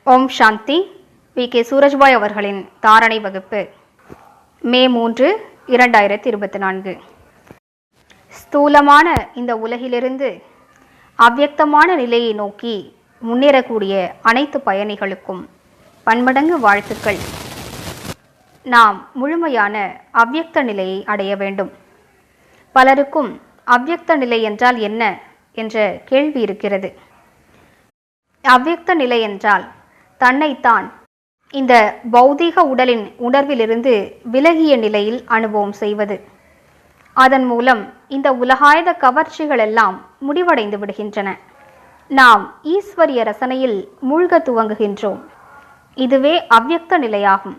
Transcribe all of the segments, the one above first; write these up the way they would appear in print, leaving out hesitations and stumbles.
ஓம் சாந்தி. VK. Surajbhai அவர்களின் தாரணை வகுப்பு, மே 3, 2024. ஸ்தூலமான இந்த உலகிலிருந்து அவ்யக்தமான நிலையை நோக்கி முன்னேறக்கூடிய அனைத்து பயணிகளுக்கும் பன்மடங்கு வாழ்த்துக்கள். நாம் முழுமையான அவ்யக்த நிலையை அடைய வேண்டும். பலருக்கும் அவ்யக்த நிலை என்றால் என்ன என்ற கேள்வி இருக்கிறது. அவ்யக்த நிலை என்றால் தன்னைத்தான் இந்த பௌதீக உடலின் உணர்விலிருந்து விலகிய நிலையில் அனுபவம் செய்வது. அதன் மூலம் இந்த உலகாயத கவர்ச்சிகள் எல்லாம் முடிவடைந்து விடுகின்றன. நாம் ஈஸ்வரிய ரசனையில் மூழ்க துவங்குகின்றோம். இதுவே அவ்யக்த நிலையாகும்.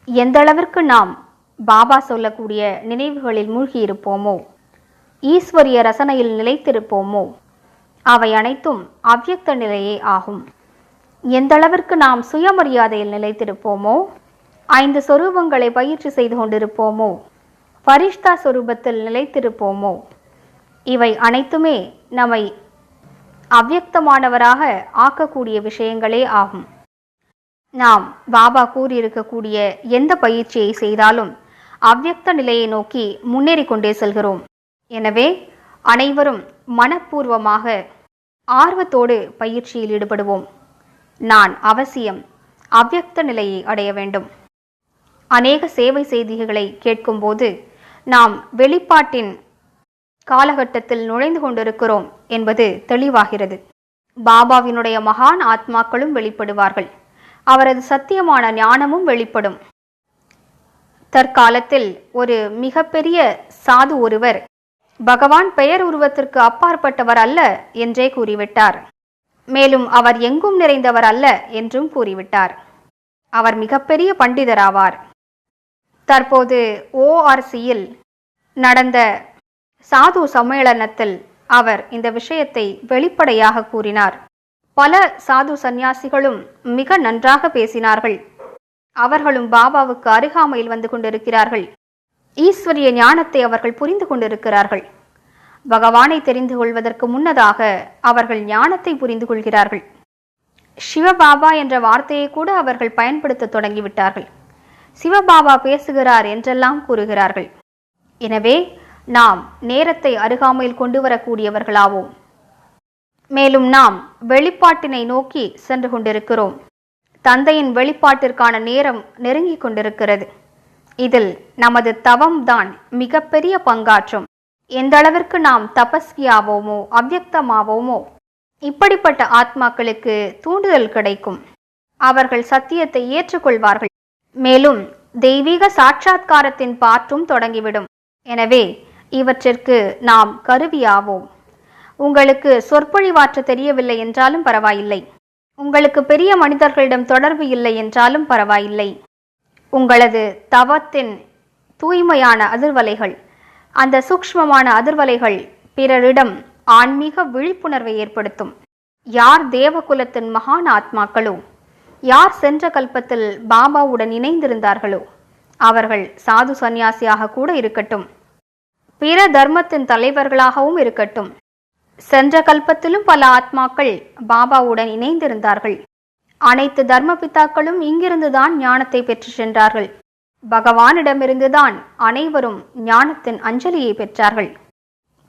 எந்தளவிற்கு நாம் பாபா சொல்லக்கூடிய நினைவுகளில் மூழ்கியிருப்போமோ, ஈஸ்வரிய ரசனையில் நிலைத்திருப்போமோ, அவை அனைத்தும் அவ்யக்த நிலையே ஆகும். எந்தளவிற்கு நாம் சுயமரியாதையில் நிலைத்திருப்போமோ, 5 சொரூபங்களை பயிற்சி செய்து கொண்டிருப்போமோ, பரிஷ்தா சொரூபத்தில் நிலைத்திருப்போமோ, இவை அனைத்துமே நம்மை அவ்யக்தமானவராக ஆக்கக்கூடிய விஷயங்களே ஆகும். நாம் பாபா கூறியிருக்கக்கூடிய எந்த பயிற்சியை செய்தாலும் அவ்யக்த நிலையை நோக்கி முன்னேறி கொண்டே செல்கிறோம். எனவே அனைவரும் மனப்பூர்வமாக ஆர்வத்தோடு பயிற்சியில் ஈடுபடுவோம். நான் அவசியம் அவ்யக்த நிலையை அடைய வேண்டும். அநேக சேவை செய்திகளை கேட்கும்போது நாம் வெளிப்பாட்டின் காலகட்டத்தில் நுழைந்து கொண்டிருக்கிறோம் என்பது தெளிவாகிறது. பாபாவினுடைய மகான் ஆத்மாக்களும் வெளிப்படுவார்கள். அவரது சத்தியமான ஞானமும் வெளிப்படும். தற்காலத்தில் ஒரு மிகப்பெரிய சாது ஒருவர் பகவான் பெயர் உருவத்திற்கு அப்பாற்பட்டவர் அல்ல என்றே கூறிவிட்டார். மேலும் அவர் எங்கும் நிறைந்தவர் அல்ல என்றும் கூறிவிட்டார். அவர் மிகப்பெரிய பண்டிதராவார். தற்போது ORCயில் நடந்த சாது சம்மேளனத்தில் அவர் இந்த விஷயத்தை வெளிப்படையாக கூறினார். பல சாது சந்நியாசிகளும் மிக நன்றாக பேசினார்கள். அவர்களும் பாபாவுக்கு அருகாமையில் வந்து கொண்டிருக்கிறார்கள். ஈஸ்வரிய ஞானத்தை அவர்கள் புரிந்து கொண்டிருக்கிறார்கள். பகவானை தெரிந்து கொள்வதற்கு முன்னதாக அவர்கள் ஞானத்தை புரிந்து கொள்கிறார்கள். சிவபாபா என்ற வார்த்தையை கூட அவர்கள் பயன்படுத்த தொடங்கிவிட்டார்கள். சிவபாபா பேசுகிறார் என்றெல்லாம் கூறுகிறார்கள். எனவே நாம் நேரத்தை அருகாமையில் கொண்டு வரக்கூடியவர்களாவோம். மேலும் நாம் வெளிப்பாட்டினை நோக்கி சென்று கொண்டிருக்கிறோம். தந்தையின் வெளிப்பாட்டிற்கான நேரம் நெருங்கிக் கொண்டிருக்கிறது. இதில் நமது தவம் தான் மிகப்பெரிய பங்காற்றும். எந்த அளவிற்கு நாம் தபஸ்வியாவோமோ, அவ்யக்தமாவோமோ, இப்படிப்பட்ட ஆத்மாக்களுக்கு தூண்டுதல் கிடைக்கும். அவர்கள் சத்தியத்தை ஏற்றுக்கொள்வார்கள். மேலும் தெய்வீக சாட்சாத்காரத்தின் பாற்றும் தொடங்கிவிடும். எனவே இவற்றிற்கு நாம் கருவியாவோம். உங்களுக்கு சொற்பொழிவாற்ற தெரியவில்லை என்றாலும் பரவாயில்லை. உங்களுக்கு பெரிய மனிதர்களிடம் தொடர்பு இல்லை என்றாலும் பரவாயில்லை. உங்களது தவத்தின் தூய்மையான அதிர்வலைகள், அந்த சூக்ஷ்மமான அதிர்வலைகள் பிறரிடம் ஆன்மீக விழிப்புணர்வை ஏற்படுத்தும். யார் தேவகுலத்தின் மகான் ஆத்மாக்களோ, யார் சென்ற கல்பத்தில் பாபாவுடன் இணைந்திருந்தார்களோ, அவர்கள் சாது சந்நியாசியாக கூட இருக்கட்டும், பிற தர்மத்தின் தலைவர்களாகவும் இருக்கட்டும், சென்ற கல்பத்திலும் பல ஆத்மாக்கள் பாபாவுடன் இணைந்திருந்தார்கள். அனைத்து தர்ம பித்தாக்களும் இங்கிருந்துதான் ஞானத்தை பெற்று சென்றார்கள். பகவானிடமிருந்துதான் அனைவரும் ஞானத்தின் அஞ்சலியை பெற்றார்கள்.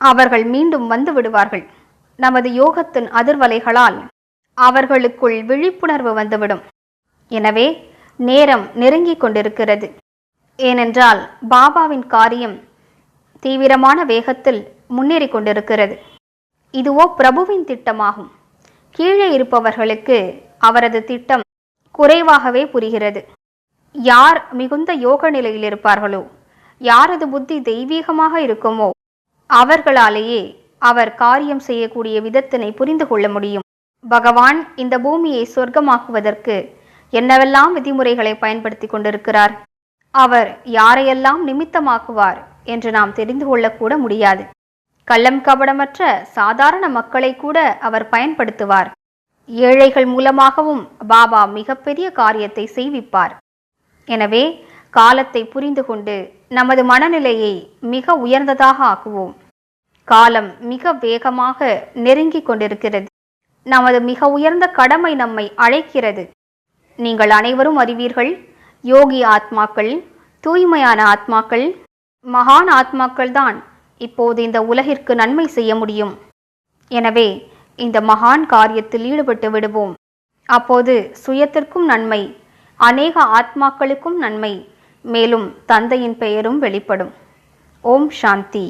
அவர்கள் மீண்டும் வந்து விடுவார்கள். நமது யோகத்தின் அதிர்வலைகளால் அவர்களுக்குள் விழிப்புணர்வு வந்துவிடும். எனவே நேரம் நெருங்கிக் கொண்டிருக்கிறது. ஏனென்றால் பாபாவின் காரியம் தீவிரமான வேகத்தில் முன்னேறி கொண்டிருக்கிறது. இதுவோ பிரபுவின் திட்டமாகும். கீழே இருப்பவர்களுக்கு அவரது திட்டம் குறைவாகவே புரிகிறது. யார் மிகுந்த யோக நிலையில் இருப்பார்களோ, யாரது புத்தி தெய்வீகமாக இருக்குமோ, அவர்களாலேயே அவர் காரியம் செய்யக்கூடிய விதத்தினை புரிந்து கொள்ள முடியும். பகவான் இந்த பூமியை சொர்க்கமாக்குவதற்கு என்னவெல்லாம் விதிமுறைகளை பயன்படுத்தி கொண்டிருக்கிறார், அவர் யாரையெல்லாம் நிமித்தமாக்குவார் என்று நாம் தெரிந்து கொள்ளக்கூட முடியாது. கள்ளம் கபடமற்ற சாதாரண மக்களை கூட அவர் பயன்படுத்துவார். ஏழைகள் மூலமாகவும் பாபா மிகப்பெரிய காரியத்தை செய்விப்பார். எனவே காலத்தை புரிந்து கொண்டு நமது மனநிலையை மிக உயர்ந்ததாக ஆக்குவோம். காலம் மிக வேகமாக நெருங்கிக் கொண்டிருக்கிறது. நமது மிக உயர்ந்த கடமை நம்மை அழைக்கிறது. நீங்கள் அனைவரும் அறிவீர்கள், யோகி ஆத்மாக்கள், தூய்மையான ஆத்மாக்கள், மகான் ஆத்மாக்கள் தான் இப்போது இந்த உலகிற்கு நன்மை செய்ய முடியும். எனவே இந்த மகான் காரியத்தில் ஈடுபட்டு விடுவோம். அப்போது சுயத்திற்கும் நன்மை, அநேக ஆத்மாக்களுக்கும் நன்மை, மேலும் தந்தையின் பெயரும் வெளிப்படும். ஓம் சாந்தி.